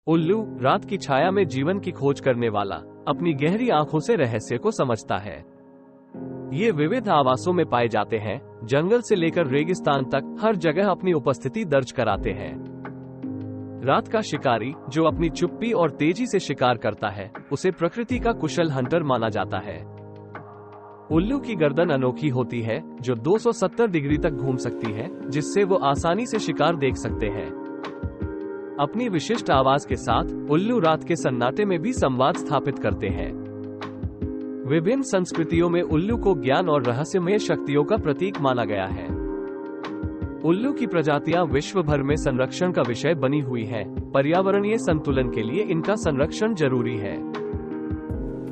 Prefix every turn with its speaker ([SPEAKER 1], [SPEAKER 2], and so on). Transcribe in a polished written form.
[SPEAKER 1] उल्लू रात की छाया में जीवन की खोज करने वाला अपनी गहरी आंखों से रहस्य को समझता है। ये विविध आवासों में पाए जाते हैं, जंगल से लेकर रेगिस्तान तक हर जगह अपनी उपस्थिति दर्ज कराते हैं। रात का शिकारी जो अपनी चुप्पी और तेजी से शिकार करता है, उसे प्रकृति का कुशल हंटर माना जाता है। उल्लू की गर्दन अनोखी होती है, जो 270 डिग्री तक घूम सकती है, जिससे वो आसानी से शिकार देख सकते हैं। अपनी विशिष्ट आवाज के साथ उल्लू रात के सन्नाटे में भी संवाद स्थापित करते हैं। विभिन्न संस्कृतियों में उल्लू को ज्ञान और रहस्यमय शक्तियों का प्रतीक माना गया है। उल्लू की प्रजातियां विश्व भर में संरक्षण का विषय बनी हुई हैं। पर्यावरणीय संतुलन के लिए इनका संरक्षण जरूरी है।